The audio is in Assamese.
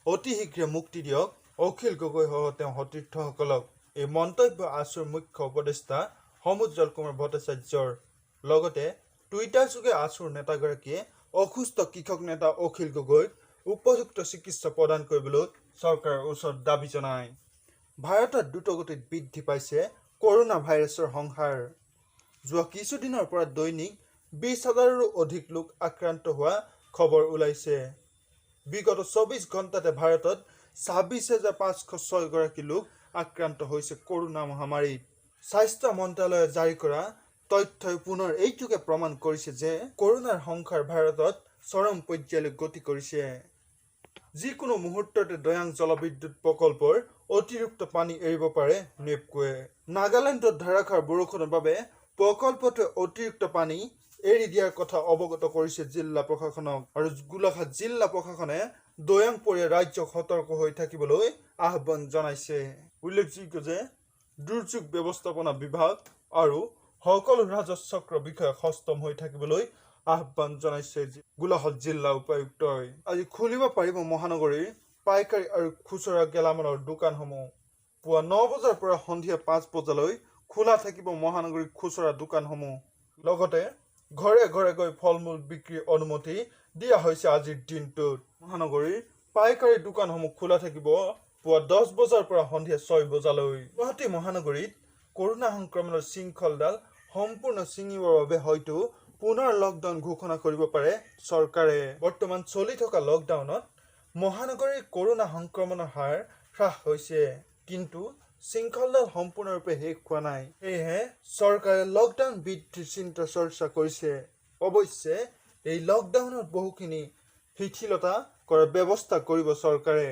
অতি শীঘ্ৰে মুক্তি দিয়ক অখিল গগৈ সহ তেওঁ সতীৰ্থসকলক। এই মন্তব্য আছুৰ মুখ্য উপদেষ্টা সমুজ্জ্বল কুমাৰ ভট্টাচাৰ্যৰ। লগতে টুইটাৰ যোগে আছুৰ নেতাগৰাকীয়ে অসুস্থ কৃষক নেতা অখিল গগৈক উপযুক্ত চিকিৎসা প্ৰদান কৰিবলৈ চৰকাৰৰ ওচৰত দাবী জনায়। ভাৰতত দ্ৰুতগতিত বৃদ্ধি পাইছে কৰোনা ভাইৰাছৰ সংহাৰ। যোৱা কিছুদিনৰ পৰা দৈনিক 20,000ৰো অধিক লোক আক্ৰান্ত হোৱা খবৰ ওলাইছে। বিগত 24 ঘণ্টাতে ভাৰতত 26,506 গৰাকী লোক আক্ৰান্ত হৈছে কৰোনা মহামাৰীত। স্বাস্থ্য মন্ত্ৰালয়ে জাৰি কৰা তথ্যই পুনৰ এইটোকে প্ৰমাণ কৰিছে যে কৰোনাৰ সংখ্যাৰ ভাৰতত চৰম পৰ্যায়লৈ গতি কৰিছে। যিকোনো মুহূৰ্ততে দয়াং জলবিদ্যুৎ প্ৰকল্পৰ অতিৰিক্ত পানী এৰিব পাৰে নেপকোৱে। নাগালেণ্ডত ধাৰাসাৰ বৰষুণৰ বাবে প্ৰকল্পটোৱে অতিৰিক্ত পানী এৰি দিয়াৰ কথা অৱগত কৰিছে জিলা প্ৰশাসনক। আৰু গোলাঘাট জিলা প্ৰশাসনে দয়াং পৰি ৰাজ্যক সতৰ্ক হৈ থাকিবলৈ আহ্বান জনাইছে। উল্লেখযোগ্য যে দুৰ্যোগ ব্যৱস্থাপনা বিভাগ আৰু সকলো ৰাজস্ব চক্ৰ বিষয়াক সষ্টম হৈ থাকিবলৈ আহ্বান জনাইছে গোলাঘাট জিলা উপায়ুক্তই। আজি খুলিব পাৰিব মহানগৰীৰ পাইকাৰী আৰু খুচুৰা গেলামালৰ দোকানসমূহ। পুৱা 9 বজাৰ পৰা সন্ধিয়া 5 বজালৈ খোলা থাকিব মহানগৰীৰ খুচুৰা দোকানসমূহ। লগতে ঘৰে ঘৰে গৈ ফল মূল বিক্ৰীৰ অনুমতি দিয়া হৈছে আজিৰ দিনটোত। মহানগৰীৰ পাইকাৰী দোকানসমূহ খোলা থাকিব পুৱা 10 বজাৰ পৰা সন্ধিয়া 6 বজালৈ। গুৱাহাটী মহানগৰীত কৰোনা সংক্ৰমণৰ শৃংখলডাল সম্পূৰ্ণ ছিঙিবৰ বাবে হয়তো পুনৰ লকডাউন ঘোষণা কৰিব পাৰে চৰকাৰে। বৰ্তমান চলি থকা লকডাউনত মহানগৰীৰ কৰোনা সংক্ৰমণৰ হাৰ হ্ৰাস হৈছে, কিন্তু শৃংখলডাল সম্পূৰ্ণৰূপে শেষ হোৱা নাই। সেয়েহে চৰকাৰে লকডাউন বৃদ্ধিৰ চিন্তা চৰ্চা কৰিছে। অৱশ্যে এই লকডাউনত বহুখিনি শিথিলতা কৰাৰ ব্যৱস্থা কৰিব চৰকাৰে।